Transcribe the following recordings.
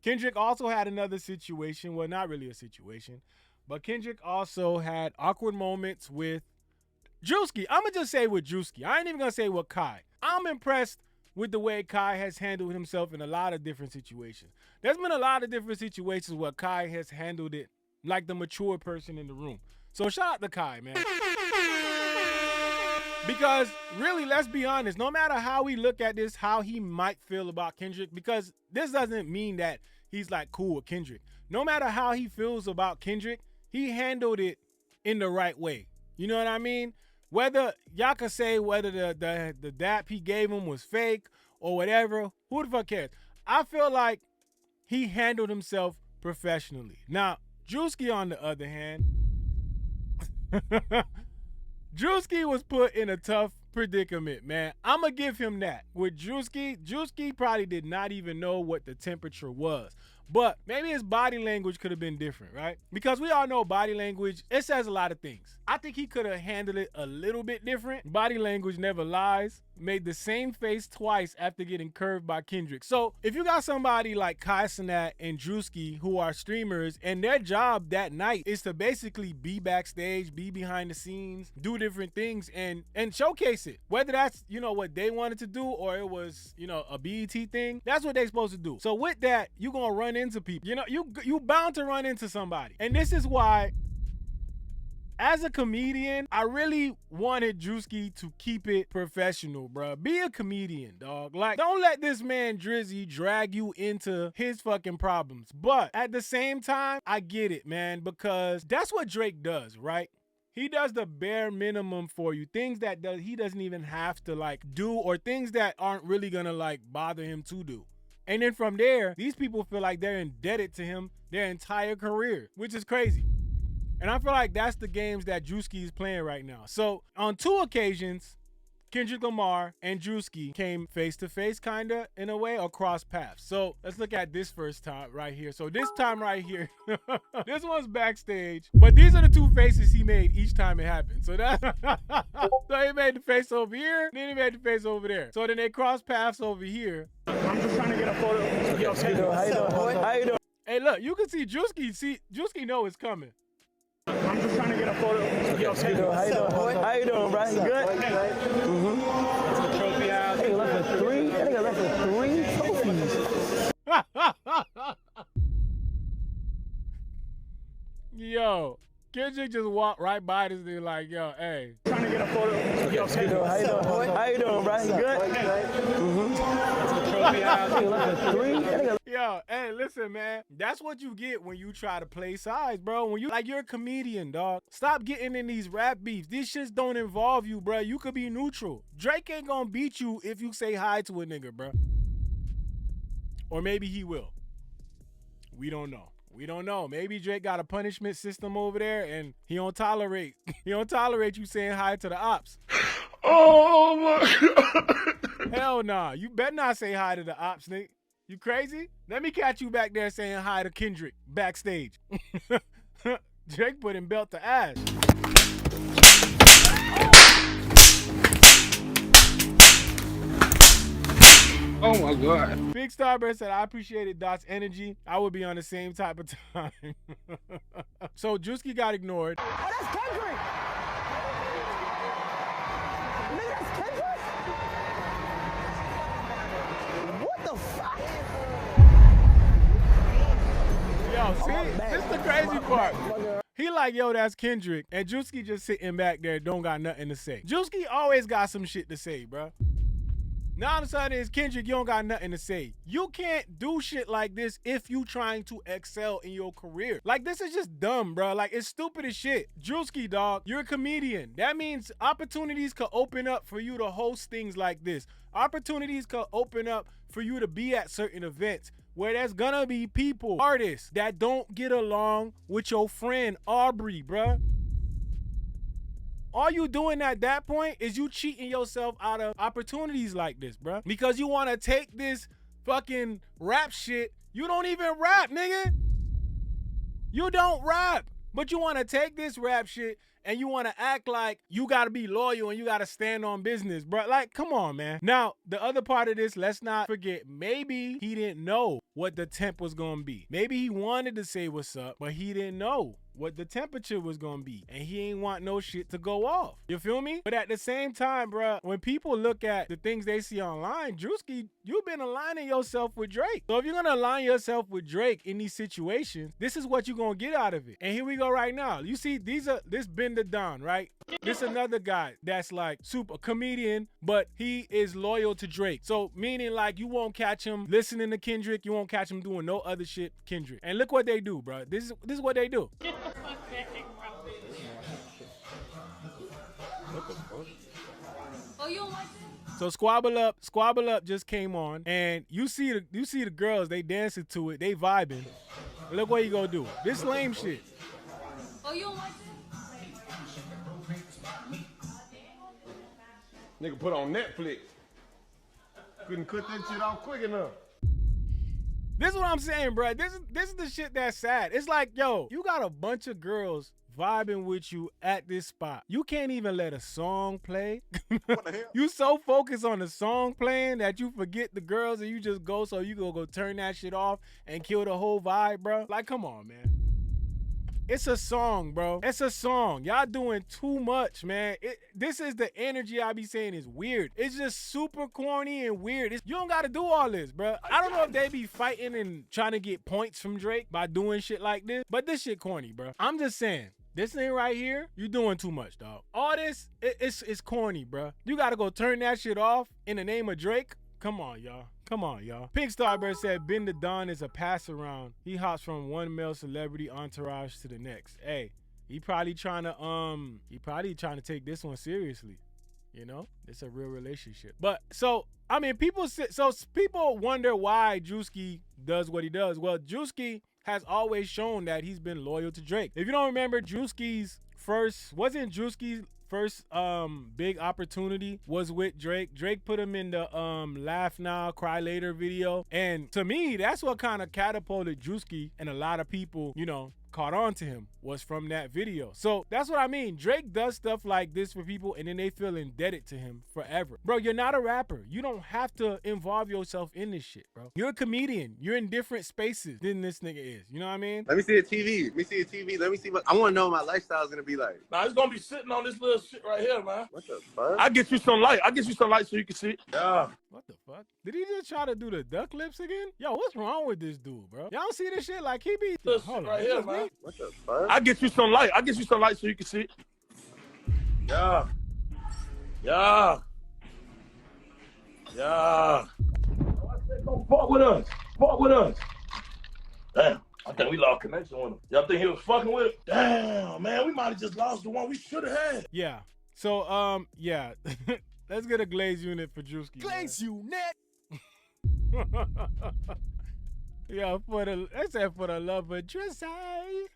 Kendrick also had another situation. Well, not really a situation, but Kendrick also had awkward moments with Druski. I'm going to just say with Druski. I ain't even going to say with Kai. I'm impressed with the way Kai has handled himself in a lot of different situations. There's been a lot of different situations where Kai has handled it like the mature person in the room. So shout out to Kai, man. Because really, let's be honest, no matter how we look at this, how he might feel about Kendrick, because this doesn't mean that he's like cool with Kendrick. No matter how he feels about Kendrick, he handled it in the right way. You know what I mean? Whether y'all can say whether the dap he gave him was fake or whatever, who the fuck cares? I feel like he handled himself professionally. Now, Druski, on the other hand, Druski was put in a tough predicament, man. I'm going to give him that. With Druski probably did not even know what the temperature was. But maybe his body language could have been different, right? Because we all know body language, it says a lot of things. I think he could have handled it a little bit different. Body language never lies. Made the same face twice after getting curved by Kendrick. So if you got somebody like Kai Cenat and Druski who are streamers and their job that night is to basically be backstage, be behind the scenes, do different things and showcase it. Whether that's, you know, what they wanted to do or it was, you know, a BET thing, that's what they're supposed to do. So with that, you're going to run into people. You know, you bound to run into somebody. And this is why, as a comedian, I really wanted Druski to keep it professional, bro. Be a comedian, dog. Like, don't let this man Drizzy drag you into his fucking problems. But at the same time, I get it, man, because that's what Drake does, right? He does the bare minimum for you. Things that he doesn't even have to, like, do, or things that aren't really gonna, like, bother him to do. And then from there, these people feel like they're indebted to him their entire career, which is crazy. And I feel like that's the games that Druski is playing right now. So on 2 occasions, Kendricklamar and Druski came face to face, kind of, in a way, or cross paths. So let's look at this first time right here. So this time right here, this one's backstage, but these are the 2 faces he made each time it happened. So that, so he made the face over here, then he made the face over there. So then they cross paths over here. I'm just trying to get a photo. Yo, how you doing? How you doing? Hey, look, you can see Druski know it's coming. I'm just trying to get a photo. Yo, how you doing? How you doing, bro? You good? That's the trophy house. Hey, left for 3. I think I left for 3 trophies. Yo, Kendrick just walked right by this dude like, yo, hey. Trying to get a photo. Yo, how you doing? How you doing, bro? You good? That's the trophy house. I think I left for 3. I think I Yo, hey, listen, man. That's what you get when you try to play sides, bro. When you, like, you're a comedian, dog. Stop getting in these rap beefs. These shits don't involve you, bro. You could be neutral. Drake ain't gonna beat you if you say hi to a nigga, bro. Or maybe he will. We don't know. We don't know. Maybe Drake got a punishment system over there and he don't tolerate you saying hi to the ops. Oh my God. Hell nah. You better not say hi to the ops, nigga. You crazy? Let me catch you back there saying hi to Kendrick backstage. Drake put him belt to ass. Oh my God. Big Starburst said, I appreciated Dot's energy. I would be on the same type of time. So Druski got ignored. Oh, that's Kendrick! Nigga, that's Kendrick? What the fuck? Yo, see, this is the crazy part. He like, yo, that's Kendrick. And Druski just sitting back there, don't got nothing to say. Druski always got some shit to say, bro. Now all of a sudden it's Kendrick, you don't got nothing to say. You can't do shit like this if you trying to excel in your career. Like, this is just dumb, bro. Like, it's stupid as shit. Druski, dog, you're a comedian. That means opportunities could open up for you to host things like this. Opportunities could open up for you to be at certain events where there's gonna be people, artists, that don't get along with your friend Aubrey, bruh. All you doing at that point is you cheating yourself out of opportunities like this, bruh. Because you want to take this fucking rap shit. You don't even rap, nigga. You don't rap. But you want to take this rap shit and you want to act like you got to be loyal and you got to stand on business, bro. Like, come on, man. Now, the other part of this, let's not forget, maybe he didn't know what the temp was going to be. Maybe he wanted to say what's up, but he didn't know what the temperature was gonna be, and he ain't want no shit to go off. You feel me? But at the same time, bro, when people look at the things they see online, Druski, you've been aligning yourself with Drake. So if you're gonna align yourself with Drake in these situations, this is what you're gonna get out of it. And here we go right now. You see, this Bender Don, right? This another guy that's like super comedian, but he is loyal to Drake. So meaning like you won't catch him listening to Kendrick, you won't catch him doing no other shit Kendrick. And look what they do, bro. This is what they do. Oh, you don't like that? So Squabble Up just came on, and you see the girls, they dancing to it, they vibing. Look what he gonna do. This lame shit. Oh, you don't like that? Nigga put on Netflix. Couldn't cut that shit off quick enough. This is what I'm saying, bro. This is the shit that's sad. It's like, yo, you got a bunch of girls vibing with you at this spot. You can't even let a song play. What the hell? You so focused on the song playing that you forget the girls and you just go so you go turn that shit off and kill the whole vibe, bro. Like, come on, man. It's a song, bro. It's a song. Y'all doing too much, man. This is the energy I be saying is weird. It's just super corny and weird. You don't got to do all this, bro. I don't know if they be fighting and trying to get points from Drake by doing shit like this, but this shit corny, bro. I'm just saying. This thing right here, you doing too much, dog. All this, it's corny, bro. You got to go turn that shit off in the name of Drake. Come on, y'all. Come on, y'all. Pink Starburst said Ben the Don is a pass around. He hops from one male celebrity entourage to the next. Hey, he probably trying to take this one seriously. You know, it's a real relationship. But so I mean, people wonder why Druski does what he does. Well, Druski has always shown that he's been loyal to Drake. If you don't remember, Druski's first big opportunity was with Drake. Drake put him in the Laugh Now, Cry Later video. And to me, that's what kind of catapulted Druski, and a lot of people, you know, caught on to him, was from that video. So that's what I mean. Drake does stuff like this for people and then they feel indebted to him forever. Bro, you're not a rapper. You don't have to involve yourself in this shit, bro. You're a comedian. You're in different spaces than this nigga is. You know what I mean? Let me see a TV. Let me see what I want to know what my lifestyle's gonna be like. Nah, it's gonna be sitting on this little shit right here, man. What the fuck? I get you some light. So you can see. Yeah. What the fuck? Did he just try to do the duck lips again? Yo, what's wrong with this dude, bro? Y'all see this shit? Like, he be... This shit right here, man. What the fuck? I get you some light. So you can see. Yeah. Yeah. Yeah. I said, come fuck with us. Damn. I think we lost connection with him. Y'all think he was fucking with him? Damn, man. We might have just lost the one we should have had. Yeah. So, yeah. Let's get a glaze unit for Druski. Glaze unit. Yeah, for the love of Drizzy.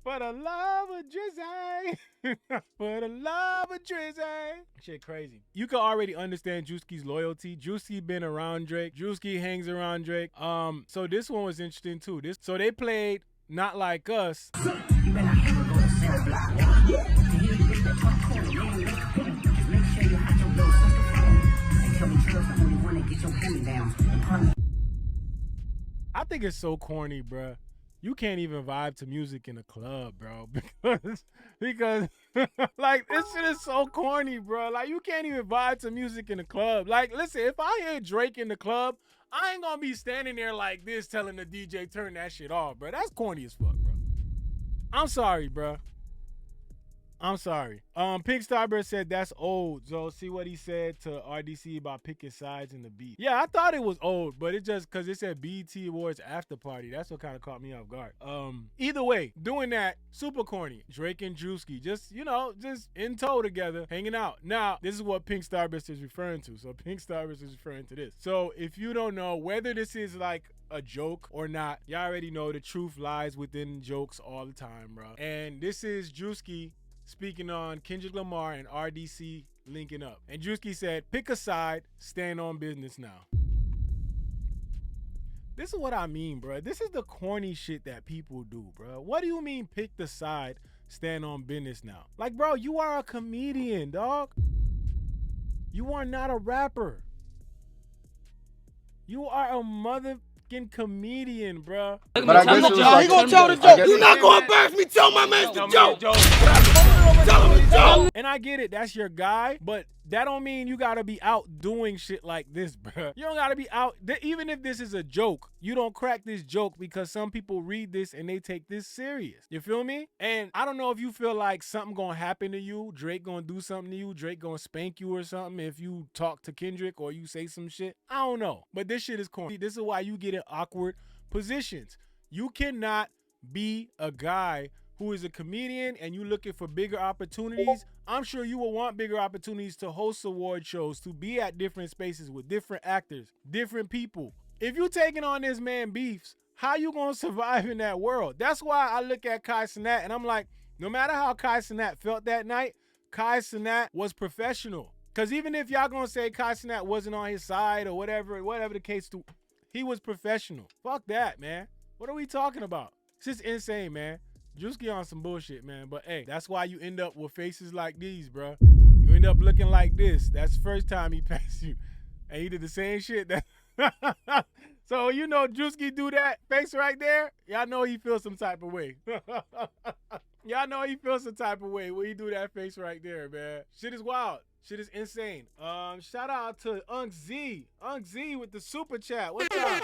For the love of Drizzy. For the love of Drizzy. Shit crazy. You can already understand Druski's loyalty. Druski been around Drake. Druski hangs around Drake. So this one was interesting too. So they played Not Like Us. I think it's so corny, bruh. You can't even vibe to music in a club, bro, because like, this shit is so corny, bro. Like, you can't even vibe to music in a club. Like, listen, if I hear Drake in the club, I ain't gonna be standing there like this telling the DJ turn that shit off, bro. That's corny as fuck, bro. I'm sorry, bro. I'm sorry. Pink Starburst said that's old. So see what he said to RDC about picking sides in the beat. Yeah, I thought it was old, but it just because it said BET Awards after party. That's what kind of caught me off guard. Either way, doing that, super corny. Drake and Druski, just, you know, just in tow together, hanging out. Now, this is what Pink Starburst is referring to. So Pink Starburst is referring to this. So if you don't know whether this is like a joke or not, y'all already know the truth lies within jokes all the time, bro. And this is Druski speaking on Kendricklamar and RDC linking up. And Druski said, pick a side, stand on business now. This is what I mean, bro. This is the corny shit that people do, bro. What do you mean pick the side, stand on business now? Like, bro, you are a comedian, dog. You are not a rapper. You are a motherfucking comedian, bro. But I guess it was like, he gonna tell the joke. You're not gonna embarrass me. Tell my man the joke. Tell him the joke. And I get it, that's your guy, but that don't mean you gotta be out doing shit like this, bro. You don't gotta be out. Even if this is a joke, you don't crack this joke because some people read this and they take this serious. You feel me? And I don't know if you feel like something gonna happen to you, Drake gonna do something to you, Drake gonna spank you or something if you talk to Kendrick or you say some shit. I don't know, but this shit is corny. This is why you get in awkward positions. You cannot be a guy who is a comedian and you looking for bigger opportunities. I'm sure you will want bigger opportunities to host award shows, to be at different spaces with different actors, different people. If you taking on this man beefs, how you gonna survive in that world? That's why I look at Kai Cenat and I'm like, no matter how Kai Cenat felt that night, Kai Cenat was professional. Cause even if y'all gonna say Kai Cenat wasn't on his side or whatever the case, he was professional. Fuck that, man. What are we talking about? It's just insane, man. Druski on some bullshit, man. But hey, that's why you end up with faces like these, bro. You end up looking like this. That's the first time he passed you. And he did the same shit. So you know Druski do that face right there? Y'all know he feels some type of way. Y'all know he feels some type of way when he do that face right there, man. Shit is wild. Shit is insane. Shout out to Unk Z. Unk Z with the super chat. What's up?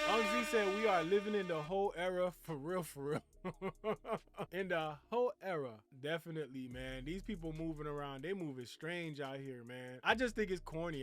Unk Z said we are living in the whole era for real. In the whole era. Definitely, man. These people moving around, they moving strange out here, man. I just think it's corny.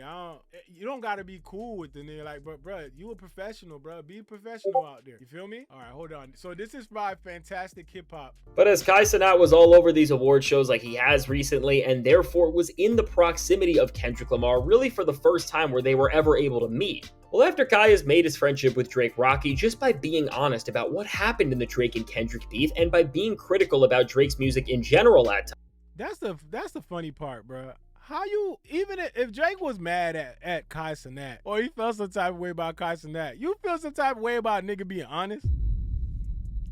You don't gotta be cool with the nigga. Like, but bro, you a professional, bro. Be professional out there. You feel me? All right, hold on. So this is by Fantastic Hip Hop. But as Kai Cenat was all over these award shows like he has recently, and therefore was in the proximity of Kendricklamar really for the first time where they were ever able to meet. Well, after Kai has made his friendship with Drake rocky just by being honest about what happened in the Drake and Kendrick beef and by being critical about Drake's music in general at times. That's the funny part, bro. How you, even if Drake was mad at Kai Cenat or he felt some type of way about Kai Cenat, you feel some type of way about a nigga being honest?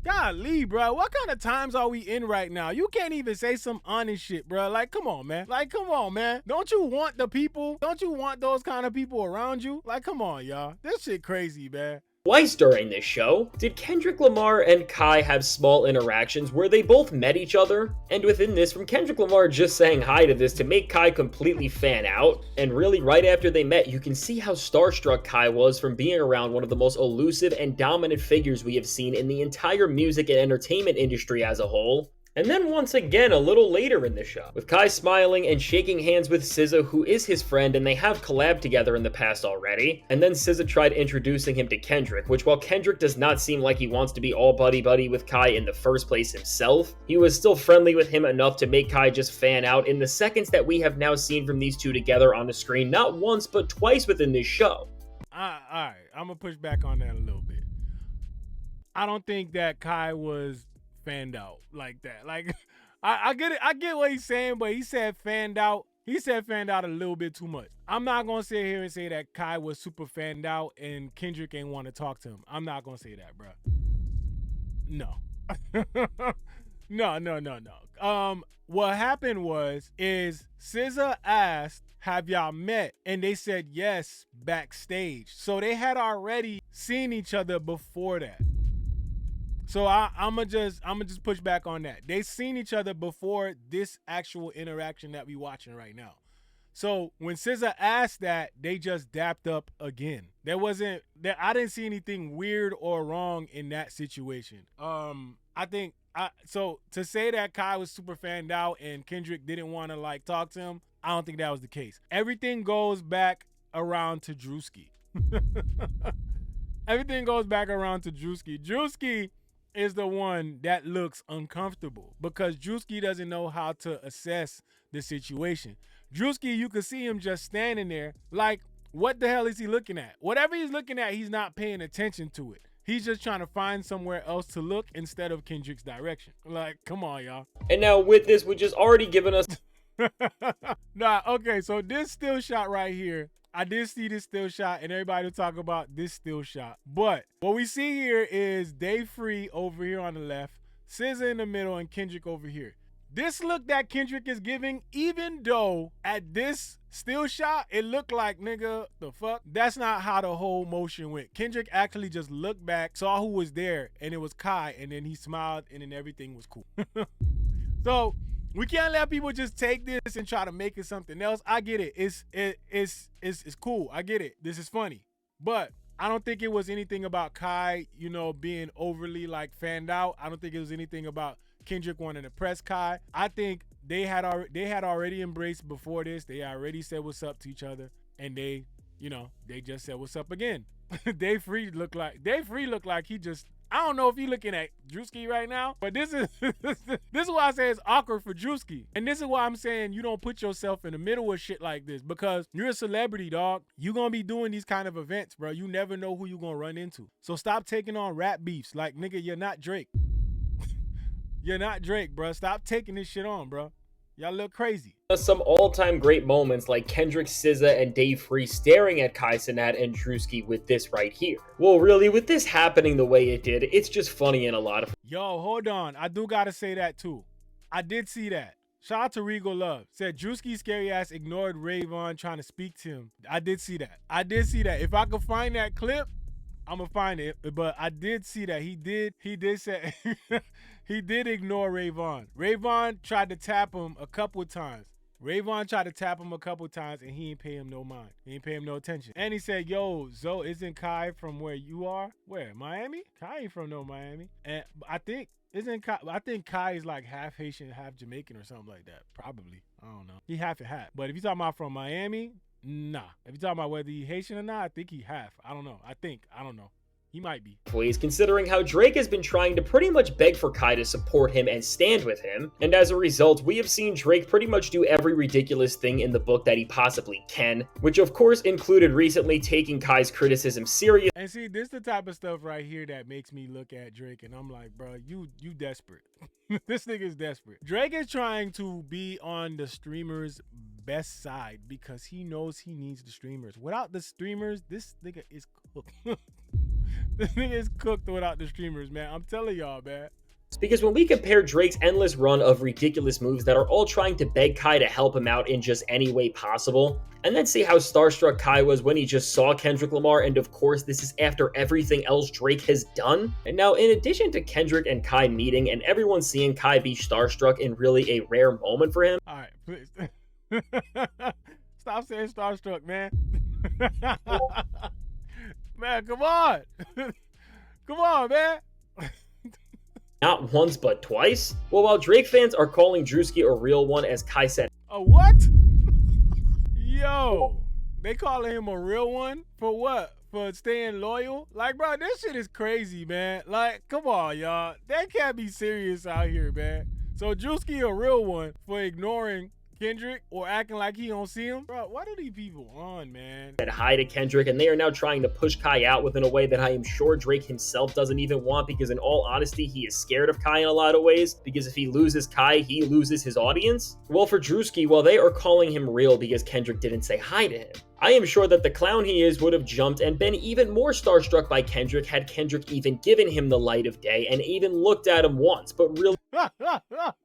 Golly, bro, what kind of times are we in right now? You can't even say some honest shit, bro. Like, come on, man. Don't you want the people? Don't you want those kind of people around you? Like, come on, y'all. This shit crazy, man. Twice during this show, did Kendricklamar and Kai have small interactions where they both met each other? And within this, from Kendricklamar just saying hi to this to make Kai completely fan out, and really right after they met, you can see how starstruck Kai was from being around one of the most elusive and dominant figures we have seen in the entire music and entertainment industry as a whole. And then once again a little later in the show, with Kai smiling and shaking hands with SZA, who is his friend, and they have collabed together in the past already. And then SZA tried introducing him to Kendrick, which while Kendrick does not seem like he wants to be all buddy-buddy with Kai in the first place himself, he was still friendly with him enough to make Kai just fan out in the seconds that we have now seen from these two together on the screen, not once but twice within this show. Alright, I'm gonna push back on that a little bit. I don't think that Kai was fanned out like that. Like, I get it. I get what he's saying, but he said fanned out. He said fanned out a little bit too much. I'm not gonna sit here and say that Kai was super fanned out and Kendrick ain't want to talk to him. I'm not gonna say that, bro. No. No. What happened is SZA asked, have y'all met? And they said yes backstage. So they had already seen each other before that. So I'ma just push back on that. They seen each other before this actual interaction that we watching right now. So when SZA asked that, they just dapped up again. I didn't see anything weird or wrong in that situation. So to say that Kai was super fanned out and Kendrick didn't want to like talk to him, I don't think that was the case. Everything goes back around to Druski. Everything goes back around to Druski. Druski is the one that looks uncomfortable because Druski doesn't know how to assess the situation. Druski, you could see him just standing there like, what the hell is he looking at? Whatever he's looking at, he's not paying attention to it. He's just trying to find somewhere else to look instead of Kendrick's direction. Like, come on, y'all. And now with this, which has already given us... Okay, so this still shot right here I did see this still shot, and everybody will talk about this still shot. But what we see here is Dave Free over here on the left, SZA in the middle, and Kendrick over here. This look that Kendrick is giving, even though at this still shot, it looked like, nigga, the fuck? That's not how the whole motion went. Kendrick actually just looked back, saw who was there, and it was Kai, and then he smiled, and then everything was cool. So we can't let people just take this and try to make it something else. I get it. It's cool. I get it. This is funny. But I don't think it was anything about Kai, you know, being overly like fanned out. I don't think it was anything about Kendrick wanting to press Kai. I think they had already embraced before this. They already said what's up to each other, and they just said what's up again. Dave Free looked like he just, I don't know if you're looking at Druski right now, but this is why I say it's awkward for Druski. And this is why I'm saying you don't put yourself in the middle of shit like this, because you're a celebrity, dog. You're going to be doing these kind of events, bro. You never know who you're going to run into. So stop taking on rap beefs. Like, nigga, you're not Drake. You're not Drake, bro. Stop taking this shit on, bro. Y'all look crazy. Some all-time great moments like Kendrick, SZA, and Dave Free staring at Kai Cenat and Druski with this right here. Well, really, with this happening the way it did, it's just funny in a lot of... Yo, hold on. I do gotta say that too. I did see that. Shout out to Regal Love. Said Druski's scary ass ignored Rayvon trying to speak to him. I did see that. If I could find that clip, I'm gonna find it. But I did see that. He did say... He did ignore Rayvon. Rayvon tried to tap him a couple of times. And he ain't pay him no mind. He ain't pay him no attention. And he said, yo, Zoe, isn't Kai from where you are? Where? Miami? Kai ain't from no Miami. And I think Kai is like half Haitian, half Jamaican or something like that. Probably. I don't know. He half and half. But if you're talking about from Miami, nah. If you're talking about whether he Haitian or not, I think he half. I don't know. I don't know. He might be. Ways, considering how Drake has been trying to pretty much beg for Kai to support him and stand with him, and as a result, we have seen Drake pretty much do every ridiculous thing in the book that he possibly can, which of course included recently taking Kai's criticism serious. And see, this is the type of stuff right here that makes me look at Drake and I'm like, bro, you desperate. This nigga is desperate. Drake is trying to be on the streamers' best side because he knows he needs the streamers. Without the streamers, this nigga is cooked. This nigga is cooked without the streamers, man. I'm telling y'all, man. Because when we compare Drake's endless run of ridiculous moves that are all trying to beg Kai to help him out in just any way possible, and then see how starstruck Kai was when he just saw Kendricklamar, and of course this is after everything else Drake has done. And now, in addition to Kendrick and Kai meeting and everyone seeing Kai be starstruck in really a rare moment for him. Alright, please. Stop saying starstruck, man. Man, come on. Come on, man. Not once, but twice? Well, while Drake fans are calling Druski a real one, as Kai said, a what? Yo, they calling him a real one? For what? For staying loyal? Like, bro, this shit is crazy, man. Like, come on, y'all. They can't be serious out here, man. So Druski a real one for ignoring Kendrick or acting like he don't see him? Bro, what are these people on, man? Said hi to Kendrick, and they are now trying to push Kai out within a way that I am sure Drake himself doesn't even want, because in all honesty, he is scared of Kai in a lot of ways, because if he loses Kai, he loses his audience. Well, for Druski, while they are calling him real because Kendrick didn't say hi to him, I am sure that the clown he is would have jumped and been even more starstruck by Kendrick had Kendrick even given him the light of day and even looked at him once, but really...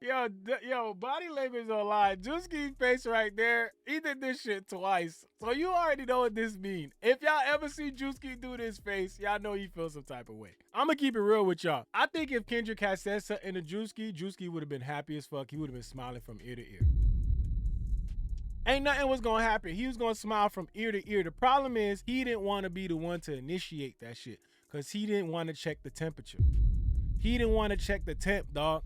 Yo, body language don't lie. Druski's face right there, he did this shit twice. So you already know what this means. If y'all ever see Druski do this face, y'all know he feels some type of way. I'm gonna keep it real with y'all. I think if Kendrick had said something to Druski would have been happy as fuck. He would have been smiling from ear to ear. Ain't nothing was gonna happen. He was gonna smile from ear to ear. The problem is he didn't want to be the one to initiate that shit because he didn't want to check the temperature. He didn't want to check the temp, dog.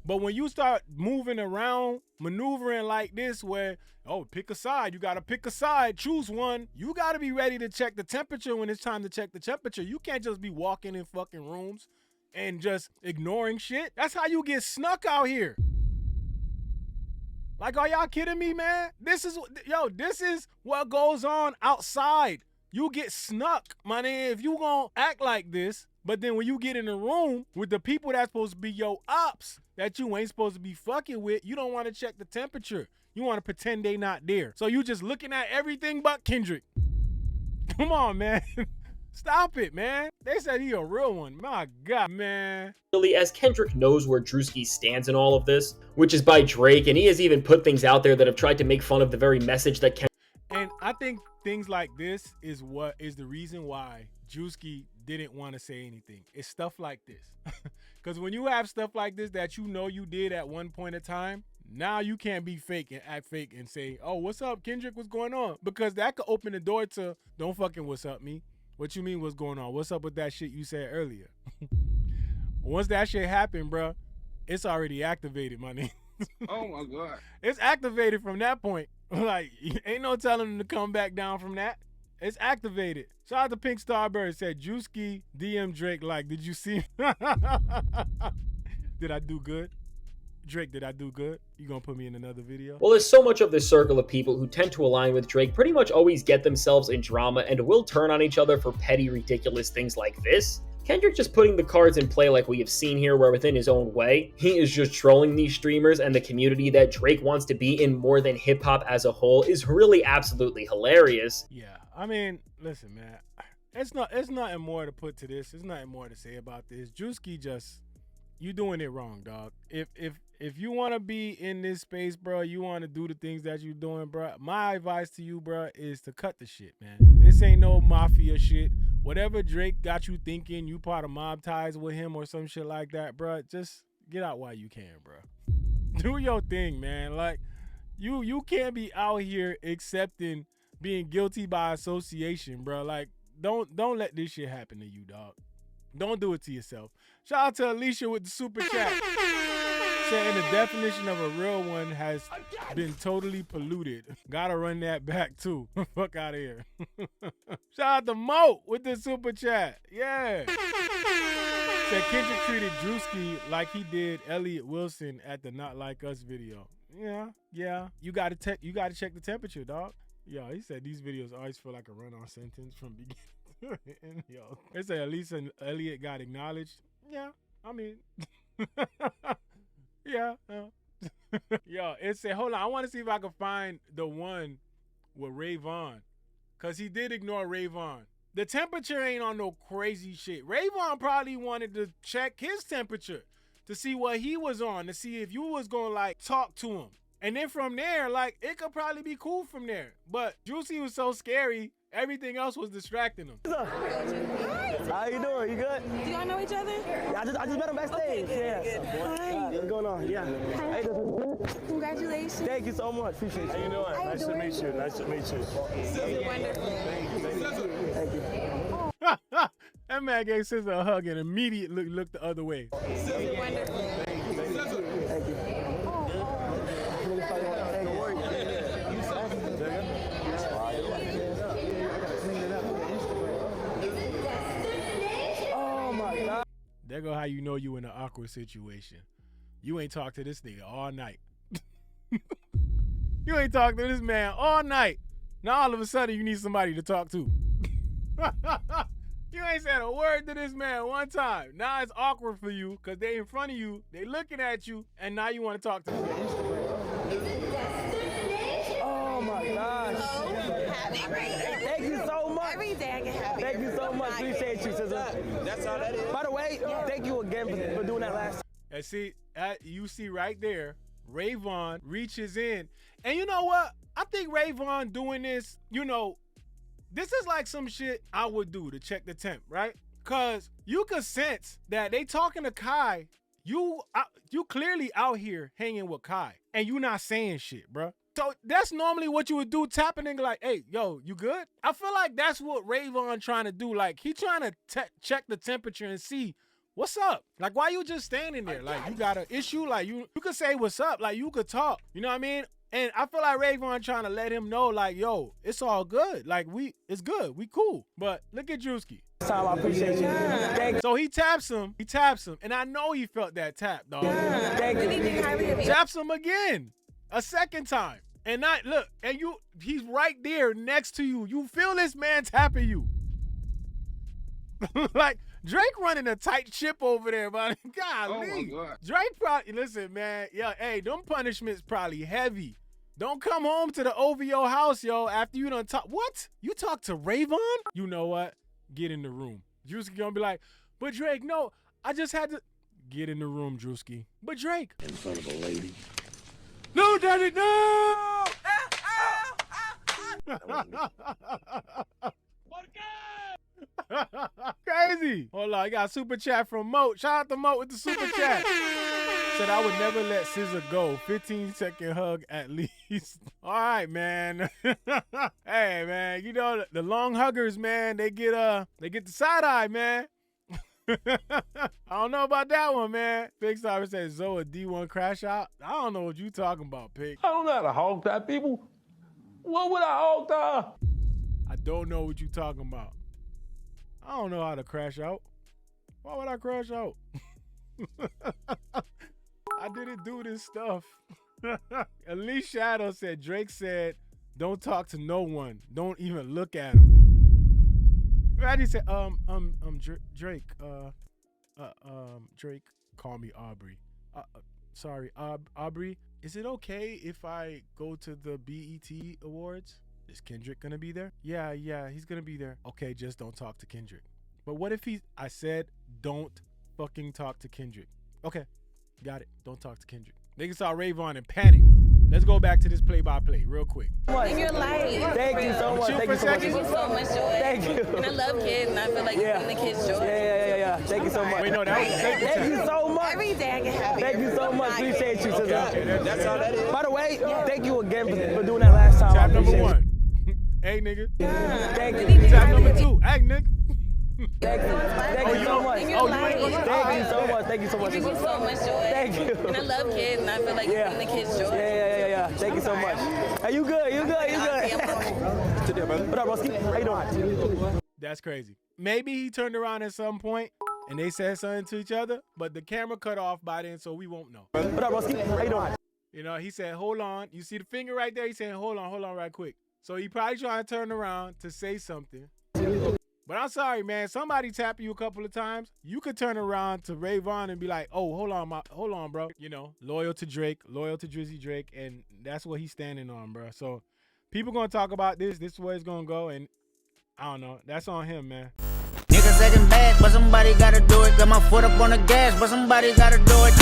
But when you start moving around, maneuvering like this where, oh, pick a side, you gotta pick a side, choose one. You gotta be ready to check the temperature when it's time to check the temperature. You can't just be walking in fucking rooms and just ignoring shit. That's how you get snuck out here. Like, are y'all kidding me, man? This is what goes on outside. You get snuck, my nigga, if you gonna act like this. But then when you get in the room with the people that's supposed to be your ops that you ain't supposed to be fucking with, you don't want to check the temperature. You want to pretend they not there. So you just looking at everything but Kendrick. Come on, man. Stop it, man. They said he a real one. My God, man. Really, as Kendrick knows where Druski stands in all of this, which is by Drake, and he has even put things out there that have tried to make fun of the very message that Kendrick. And I think things like this is what is the reason why Druski didn't want to say anything. It's stuff like this. Because when you have stuff like this that you know you did at one point in time, now you can't be fake and act fake and say, oh, what's up, Kendrick, what's going on? Because that could open the door to, don't fucking what's up me. What you mean what's going on? What's up with that shit you said earlier? Once that shit happened, bro, it's already activated, my nigga. Oh my God. It's activated from that point. Like, ain't no telling them to come back down from that. It's activated. Shout out to Pink Starbird. Said, Druski DM Drake like, did you see? Did I do good? Drake, did I do good? You gonna put me in another video? Well, there's so much of this circle of people who tend to align with Drake pretty much always get themselves in drama and will turn on each other for petty, ridiculous things like this. Kendrick just putting the cards in play like we have seen here, where within his own way, he is just trolling these streamers and the community that Drake wants to be in more than hip-hop as a whole is really absolutely hilarious. Yeah, I mean, listen, man. It's nothing more to put to this. There's nothing more to say about this. Druski just, you doing it wrong, dog. If you want to be in this space, bro, you want to do the things that you're doing, bro, my advice to you, bro, is to cut the shit, man. This ain't no mafia shit. Whatever Drake got you thinking, you part of mob ties with him or some shit like that, bro, just get out while you can, bro. Do your thing, man. Like, you can't be out here accepting being guilty by association, bro. Like, don't let this shit happen to you, dog. Don't do it to yourself. Shout out to Alicia with the super chat. Saying the definition of a real one has been totally polluted. Gotta run that back too. Fuck out of here. Shout out to Mo with the super chat. Yeah. Said Kendrick treated Druski like he did Elliot Wilson at the Not Like Us video. Yeah. You gotta check the temperature, dog. Yo, he said these videos always feel like a run-on sentence from beginning to end. Yo, they say at least Elliot got acknowledged. Yeah, I mean, yeah. Yo, it said, hold on, I want to see if I can find the one with Ray Vaughn, cause he did ignore Ray Vaughn. The temperature ain't on no crazy shit. Ray Vaughn probably wanted to check his temperature to see what he was on, to see if you was gonna like talk to him. And then from there, like, it could probably be cool from there. But Juicy was so scary, everything else was distracting him. Hi. How you doing? You good? Do y'all know each other? Yeah, I just met him backstage. Okay, Yeah. Hi. What's going on? Yeah. Hi. Congratulations. Thank you so much. Appreciate you. How you doing? Nice to meet you. Nice to meet you. Wonderful. Thank you. That man gave Scissor a hug and immediately looked the other way. Wonderful. Thank you. Oh my God. There go how you know you in an awkward situation. You ain't talked to this nigga all night. You ain't talked to this man all night. Now all of a sudden you need somebody to talk to. You ain't said a word to this man one time. Now it's awkward for you because they in front of you, they looking at you, and now you want to talk to them. Oh my gosh. Happy birthday. Thank you so much. Every day I get happy. Thank you so much. Appreciate you, Scissor. That's all that is. By the way, thank you again for doing that last time. And see, you see right there, Ray Vaughn reaches in. And you know what? I think Ray Vaughn doing this, you know, this is like some shit I would do to check the temp, right? Cause you could sense that they talking to Kai. You clearly out here hanging with Kai, and you not saying shit, bro. So that's normally what you would do, tapping in like, hey, yo, you good? I feel like that's what Ray Vaughn trying to do. Like, he trying to check the temperature and see what's up. Like, why you just standing there? Like, you got an issue? Like, you could say what's up. Like, you could talk. You know what I mean? And I feel like Ray Vaughn trying to let him know, like, yo, it's all good. Like, it's good. We cool. But look at Druski. Time, I appreciate you. Thank you. So he taps him. And I know he felt that tap, dog. Thank you. Taps him again. A second time. And he's right there next to you. You feel this man tapping you. Like, Drake running a tight ship over there, man. Golly. Oh my God. Drake probably, listen, man. Yeah, hey, them punishments probably heavy Don't come home to the OVO house, yo, after you done talk. What? You talk to Rayvon? You know what? Get in the room. Druski gonna be like, but Drake, no, I just had to. Get in the room, Druski. But Drake. In front of a lady. No, Daddy, no! Crazy. Hold on, I got a super chat from Moat. Shout out to Moat with the super chat. Said I would never let SZA go. 15-second hug at least. All right, man. Hey, man, you know the long huggers, man, they get the side eye, man. I don't know about that one, man. Big Star said Zoe D1 crash out. I don't know what you talking about, Pig. I don't know how to hog tie people. What would I hog tie? I don't know what you talking about. I don't know how to crash out. Why would I crash out? I didn't do this stuff. Elise Shadow said Drake said, don't talk to no one. Don't even look at him. Randy said, Drake, Drake, call me Aubrey. Sorry, Aubrey, is it okay if I go to the BET Awards? Is Kendrick gonna be there? Yeah, he's gonna be there. Okay, just don't talk to Kendrick. But what if I said, don't fucking talk to Kendrick. Okay, got it. Don't talk to Kendrick. Niggas saw Rayvon and panicked. Let's go back to this play-by-play real quick. In your life. Thank you so much. Thank you so much. Give you so much joy. Thank you. And I love kids, and I feel like giving the kids joy. Yeah. Thank you so much. Wait, no, that was the second Thank you so much. Every day I get happy. Thank you so much. Appreciate you, SZA. Okay, That's all that is. By the way, thank you again for doing that last time. Tap I number appreciate it. 1. Hey, nigga. Thank you. Tap number 2. Hey, nigga. Thank you. Thank you so much. In your life. Thank you so much. Thank you so much. Give you so much joy. Thank you. And I love kids, and I feel like giving the kids joy. Yeah. Thank you so much. Hey, you good? You good? What up, Druski? How you doing? That's crazy. Maybe he turned around at some point and they said something to each other, but the camera cut off by then, so we won't know. What up, Druski? How you doing? You know, he said, hold on. You see the finger right there? He said, hold on right quick. So he probably trying to turn around to say something. But I'm sorry, man. Somebody tap you a couple of times. You could turn around to Rayvon and be like, oh, hold on, bro. You know, loyal to Drake, loyal to Drizzy Drake, and that's what he's standing on, bro. So people gonna talk about this. This is where it's gonna go, and I don't know. That's on him, man. Niggas acting bad, but somebody gotta do it. Got my foot up on the gas, but somebody gotta do it.